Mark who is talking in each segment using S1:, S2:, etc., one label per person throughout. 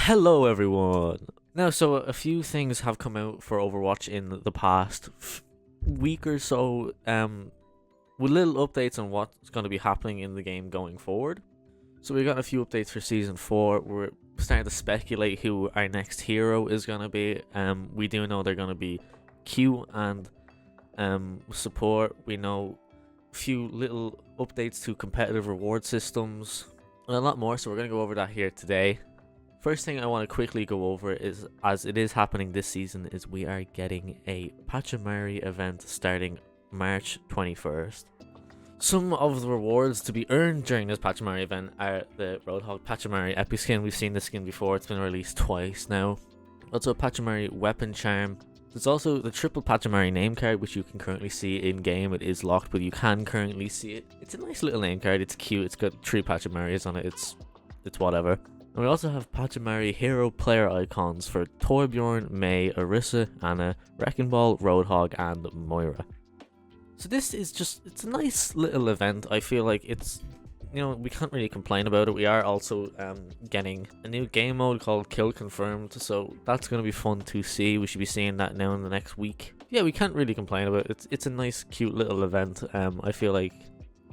S1: Hello everyone! Now, so a few things have come out for Overwatch in the past week or so, with little updates on what's going to be happening in the game going forward. So we got a few updates for Season 4. We're starting to speculate who our next hero is going to be. We do know they're going to be Q and support. We know a few little updates to competitive reward systems and a lot more, so we're going to go over that here today. First thing I want to quickly go over is, as it is happening this season, is we are getting a Pachymari event starting March 21st. Some of the rewards to be earned during this Pachymari event are the Roadhog Pachymari Epic Skin. We've seen this skin before, it's been released twice now. Also a Pachymari Weapon Charm. There's also the triple Pachymari name card, which you can currently see in game. It is locked, but you can currently see it. It's a nice little name card, it's cute, it's got 3 Pachimaris on it, it's whatever. And we also have Pachymari hero player icons for Torbjorn, Mei, Orisa, Anna, Wrecking Ball, Roadhog, and Moira. So this is it's a nice little event. I feel like it's, we can't really complain about it. We are also getting a new game mode called Kill Confirmed, so that's going to be fun to see. We should be seeing that now in the next week. Yeah, we can't really complain about it. It's a nice, cute little event. I feel like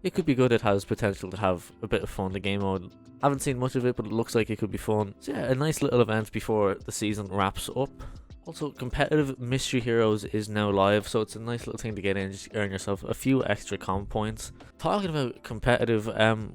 S1: it could be good. It has potential to have a bit of fun. The game mode, haven't seen much of it, but it looks like it could be fun. So yeah, a nice little event before the season wraps up. Also, competitive mystery heroes is now live, so it's a nice little thing to get in, just earn yourself a few extra comp points. Talking about competitive,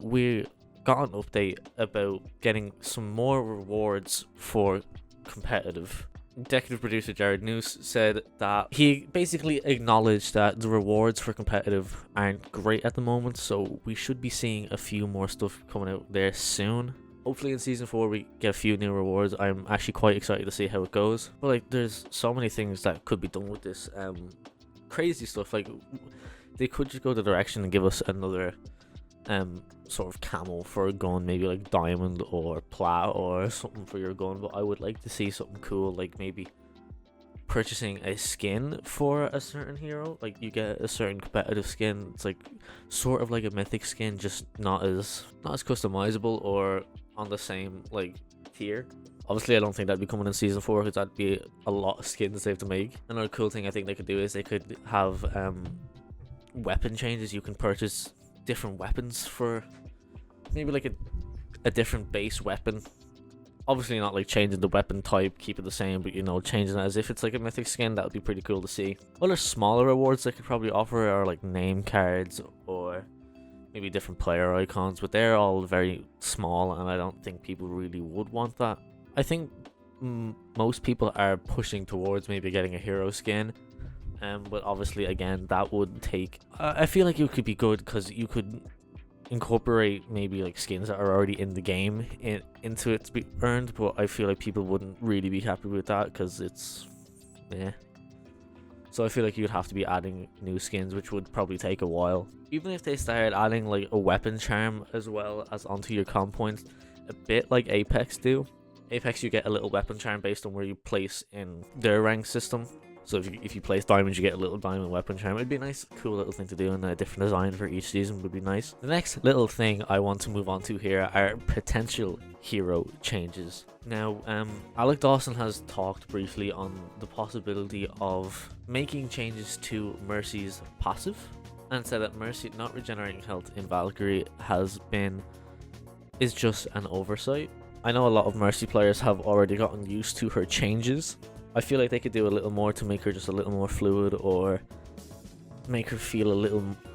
S1: we got an update about getting some more rewards for competitive. Executive producer Jared Noose said that he basically acknowledged that the rewards for competitive aren't great at the moment, so we should be seeing a few more stuff coming out there soon. Hopefully in Season 4 we get a few new rewards. I'm actually quite excited to see how it goes. But there's so many things that could be done with this. Crazy stuff, they could just go the direction and give us another sort of camo for a gun, maybe like diamond or plat or something for your gun. But I would like to see something cool, like maybe purchasing a skin for a certain hero. Like you get a certain competitive skin, it's like sort of like a mythic skin, just not as customizable or on the same tier. Obviously I don't think that'd be coming in Season 4 because that'd be a lot of skins they have to make. Another cool thing I think they could do is they could have weapon changes. You can purchase different weapons for maybe like a different base weapon. Obviously not like changing the weapon type, keep it the same, but changing it as if it's like a mythic skin. That would be pretty cool to see. Other smaller rewards they could probably offer are like name cards or maybe different player icons, but they're all very small and I don't think people really would want that. I think most people are pushing towards maybe getting a hero skin, but obviously again that would take I feel like it could be good because you could incorporate maybe like skins that are already in the game into it to be earned, but I feel like people wouldn't really be happy with that because it's so I feel like you'd have to be adding new skins, which would probably take a while. Even if they started adding like a weapon charm as well as onto your comp points, a bit like Apex do. Apex, you get a little weapon charm based on where you place in their rank system. So if you place diamonds, you get a little diamond weapon charm. It'd be a nice, cool little thing to do, and a different design for each season would be nice. The next little thing I want to move on to here are potential hero changes. Now, Alec Dawson has talked briefly on the possibility of making changes to Mercy's passive, and said that Mercy not regenerating health in Valkyrie is just an oversight. I know a lot of Mercy players have already gotten used to her changes. I feel like they could do a little more to make her just a little more fluid, or make her feel a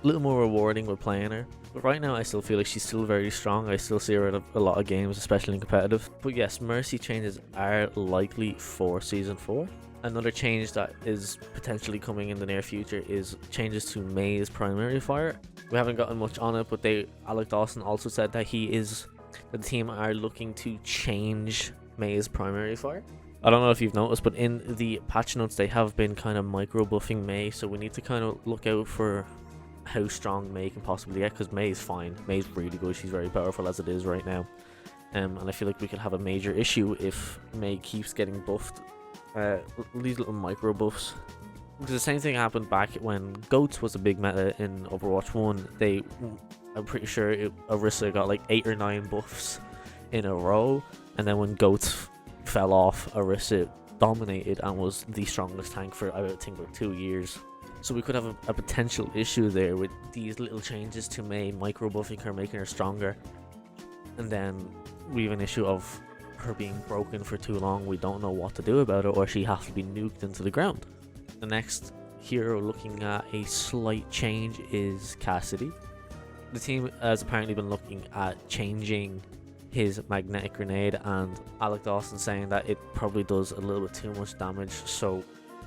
S1: little more rewarding with playing her. But right now I still feel like she's still very strong. I still see her in a lot of games, especially in competitive. But yes, Mercy changes are likely for Season 4. Another change that is potentially coming in the near future is changes to Mei's primary fire. We haven't gotten much on it, but Alec Dawson also said that the team are looking to change Mei's primary fire. I don't know if you've noticed, but in the patch notes they have been kind of micro buffing Mei, so we need to kind of look out for how strong Mei can possibly get, because Mei is fine. Mei's really good, she's very powerful as it is right now. And I feel like we could have a major issue if Mei keeps getting buffed. These little micro buffs. Because the same thing happened back when Goats was a big meta in Overwatch 1. I'm pretty sure Orisa got like 8 or 9 buffs in a row, and then when Goats fell off, Orisa dominated and was the strongest tank for I think about 2 years. So we could have a potential issue there with these little changes to Mei micro buffing her, making her stronger, and then we have an issue of her being broken for too long. We don't know what to do about it, or she has to be nuked into the ground. The next hero looking at a slight change is Cassidy. The team has apparently been looking at changing his magnetic grenade, and Alec Dawson saying that it probably does a little bit too much damage, so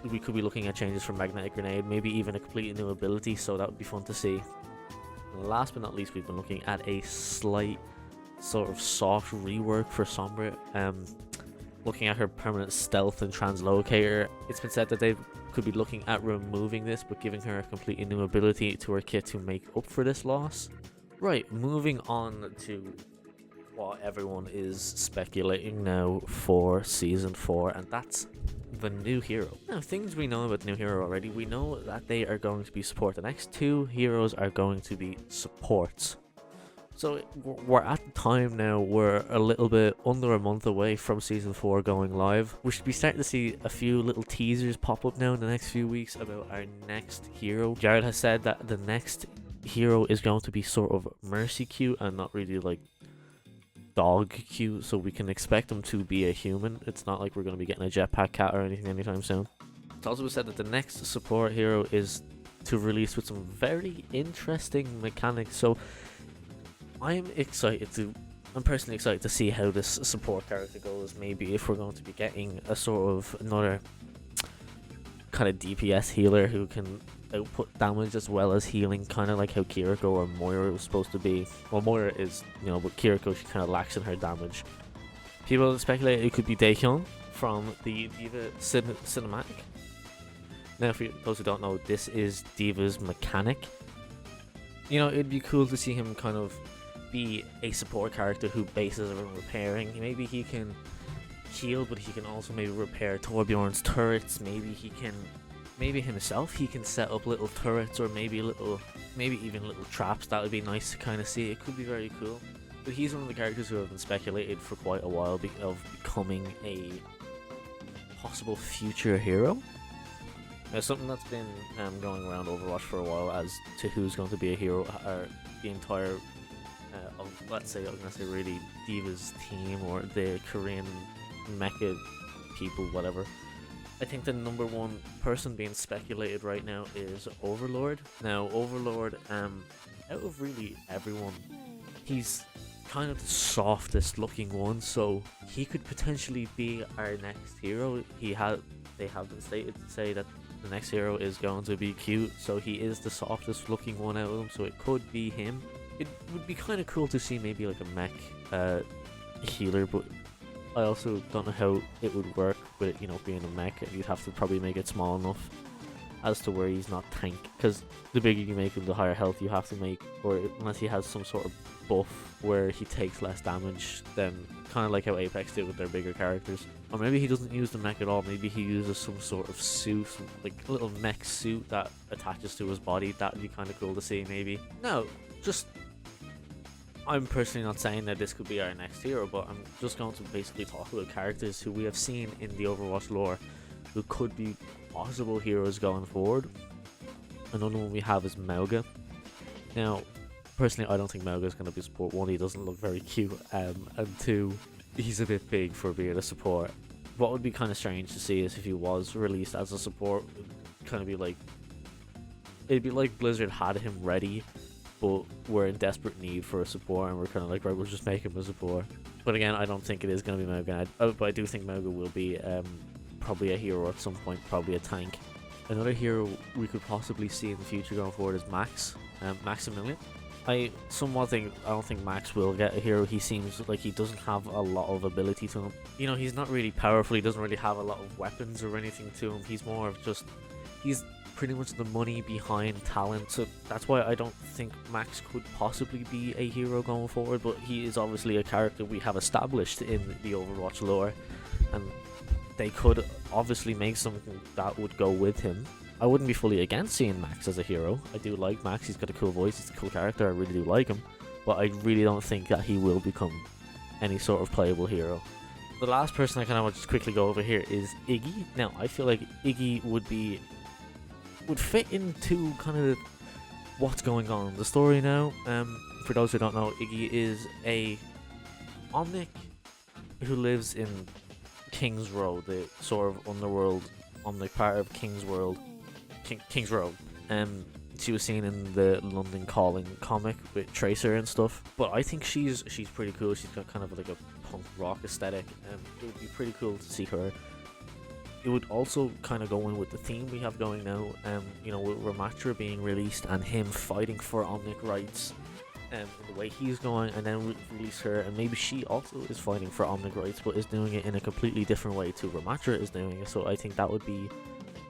S1: we could be looking at changes for magnetic grenade, maybe even a completely new ability, so that would be fun to see. And last but not least, we've been looking at a slight sort of soft rework for Sombra, looking at her permanent stealth and translocator. It's been said that they could be looking at removing this but giving her a completely new ability to her kit to make up for this loss. Right, moving on to what everyone is speculating now for Season 4, and that's the new hero. Now, things we know about the new hero already. We know that they are going to be support. The next 2 heroes are going to be supports. So we're at the time now, we're a little bit under a month away from Season 4 going live. We should be starting to see a few little teasers pop up now in the next few weeks about our next hero. Jared has said that the next hero is going to be sort of mercy cute and not really like dog cute, so we can expect him to be a human. It's not like we're going to be getting a jetpack cat or anything anytime soon. It's also been said that the next support hero is to release with some very interesting mechanics, so I'm personally excited to see how this support character goes. Maybe if we're going to be getting a sort of another kind of DPS healer who can output damage as well as healing, kind of like how Kiriko or Moira was supposed to be. Well, Moira is, but Kiriko, she kind of lacks in her damage. People speculate it could be Daehyun from the Diva cinematic. Now, for those who don't know, this is Diva's mechanic. It'd be cool to see him kind of be a support character who bases around repairing. Maybe he can heal, but he can also maybe repair Torbjorn's turrets. Maybe himself he can set up little turrets, or maybe even little traps. That would be nice to kind of see. It could be very cool. But he's one of the characters who have been speculated for quite a while of becoming a possible future hero. Now, something that's been going around Overwatch for a while as to who's going to be a hero are the entire of, let's say, I'm going to say really Diva's team or the Korean mecha people, whatever. I think the number one person being speculated right now is Overlord. Now, Overlord, out of really everyone, he's kind of the softest looking one, so he could potentially be our next hero. They have been stated to say that the next hero is going to be cute, so he is the softest looking one out of them, so it could be him. It would be kind of cool to see maybe like a mech healer, but I also don't know how it would work with it, being a mech. You'd have to probably make it small enough as to where he's not tank, because the bigger you make him, the higher health you have to make, or unless he has some sort of buff where he takes less damage, then kind of like how Apex did with their bigger characters. Or maybe he doesn't use the mech at all. Maybe he uses some sort of suit, like a little mech suit that attaches to his body. That would be kind of cool to see, maybe. No, I'm personally not saying that this could be our next hero, but I'm just going to basically talk about characters who we have seen in the Overwatch lore who could be possible heroes going forward. Another one we have is Mauga. Now, personally, I don't think Mauga is going to be support. One, he doesn't look very cute, and two, he's a bit big for being a support. What would be kind of strange to see is if he was released as a support, it'd be like Blizzard had him ready, but we're in desperate need for a support, and we're kind of like, right, we'll just make him a support. But again, I don't think it is going to be Mauga, but I do think Mauga will be probably a hero at some point, probably a tank. Another hero we could possibly see in the future going forward is Max, Maximilian. I don't think Max will get a hero. He seems like he doesn't have a lot of ability to him. He's not really powerful. He doesn't really have a lot of weapons or anything to him. He's more of he's pretty much the money behind talent, so that's why I don't think Max could possibly be a hero going forward, but he is obviously a character we have established in the Overwatch lore, and they could obviously make something that would go with him. I wouldn't be fully against seeing Max as a hero. I do like Max, he's got a cool voice, he's a cool character, I really do like him, but I really don't think that he will become any sort of playable hero. the last person I kind of want to just quickly go over here is Iggy. Now, I feel like Iggy would fit into kind of what's going on in the story now. For those who don't know, Iggy is a Omnic who lives in King's Row, the sort of underworld Omnic part of King's Row. She was seen in the London Calling comic with Tracer and stuff. But I think she's pretty cool. She's got kind of like a punk rock aesthetic. It would be pretty cool to see her. It would also kind of go in with the theme we have going now. You know, with Ramatra being released and him fighting for Omnic rights. In the way he's going, and then release her, and maybe she also is fighting for Omnic rights, but is doing it in a completely different way to Ramatra is doing it. So I think that would be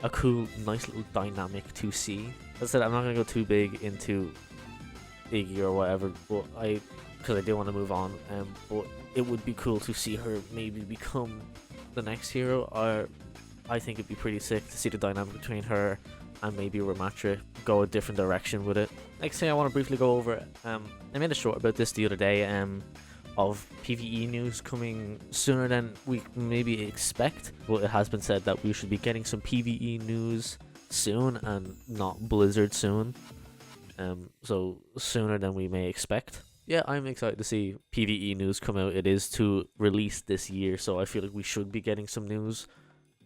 S1: a cool, nice little dynamic to see. As I said, I'm not gonna go too big into Iggy or whatever, but because I do want to move on. But it would be cool to see her maybe become the next hero. Or I think it'd be pretty sick to see the dynamic between her and maybe Ramatra go a different direction with it. Next thing I want to briefly go over, I made a short about this the other day, of PvE news coming sooner than we maybe expect. Well, it has been said that we should be getting some PvE news soon and not Blizzard soon. So sooner than we may expect. Yeah, I'm excited to see PvE news come out. It is to release this year, so I feel like we should be getting some news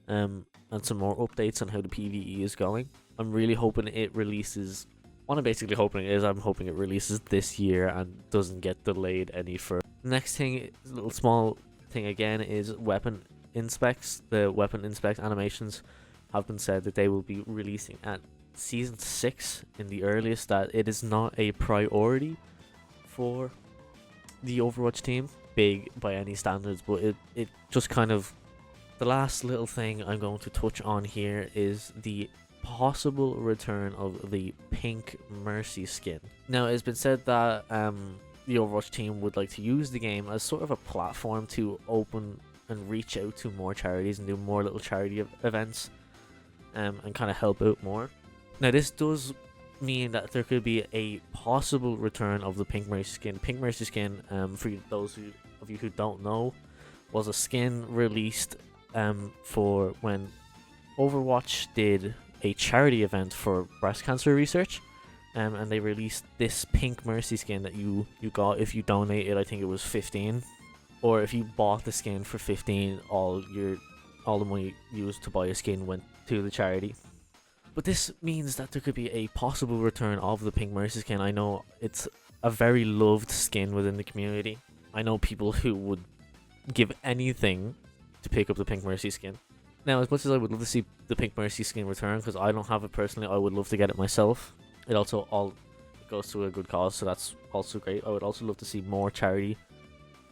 S1: and some more updates on how the PvE is going. I'm really hoping it releases. What I'm basically hoping is I'm hoping it releases this year and doesn't get delayed any further. Next thing, a little small thing again, is weapon inspects. The weapon inspect animations have been said that they will be releasing at Season 6 in the earliest. That it is not a priority for the Overwatch team, big by any standards, but it just kind of... The last little thing I'm going to touch on here is the possible return of the Pink Mercy skin. Now, it's been said that the Overwatch team would like to use the game as sort of a platform to open and reach out to more charities and do more little charity events, and kind of help out more. Now, this does mean that there could be a possible return of the Pink Mercy skin. Pink Mercy skin, for those of you who don't know, was a skin released for when Overwatch did a charity event for breast cancer research, and they released this Pink Mercy skin that you got if you donated. I think it was 15, or if you bought the skin for 15, all the money used to buy a skin went to the charity. But this means that there could be a possible return of the Pink Mercy skin. I know it's a very loved skin within the community. I know people who would give anything to pick up the Pink Mercy skin. Now, as much as I would love to see the Pink Mercy skin return, because I don't have it personally, I would love to get it myself. It also all goes to a good cause, so that's also great. I would also love to see more charities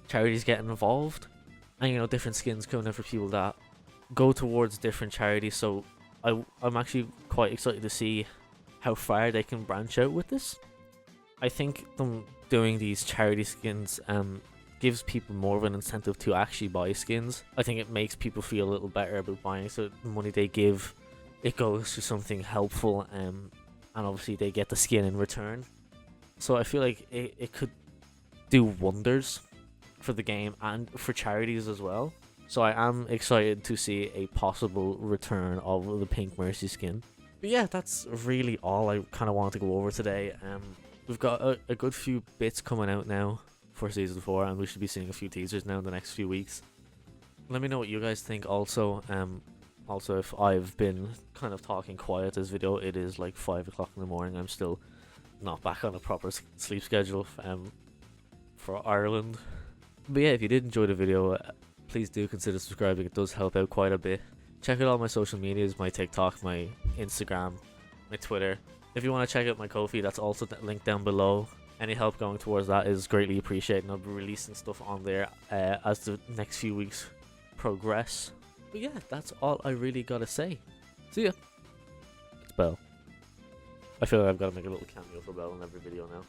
S1: getting involved, and, you know, different skins coming in for people that go towards different charities. So I'm actually quite excited to see how far they can branch out with this. I think them doing these charity skins gives people more of an incentive to actually buy skins. I think it makes people feel a little better about buying, so the money they give, it goes to something helpful, and obviously they get the skin in return. So I feel like it could do wonders for the game and for charities as well. So I am excited to see a possible return of the Pink Mercy skin. But yeah, that's really all I kind of wanted to go over today. We've got a good few bits coming out now for Season 4, and we should be seeing a few teasers now in the next few weeks. Let me know what you guys think also. Also, if I've been kind of talking quiet this video, it is like 5 o'clock in the morning. I'm still not back on a proper sleep schedule for Ireland. But yeah, if you did enjoy the video, please do consider subscribing. It does help out quite a bit. Check out all my social medias, my TikTok, my Instagram, my Twitter. If you want to check out my Ko-fi, that's also linked down below. Any help going towards that is greatly appreciated, and I'll be releasing stuff on there as the next few weeks progress. But yeah, that's all I really gotta say. See ya. It's Bell. I feel like I've got to make a little cameo for Bell in every video now.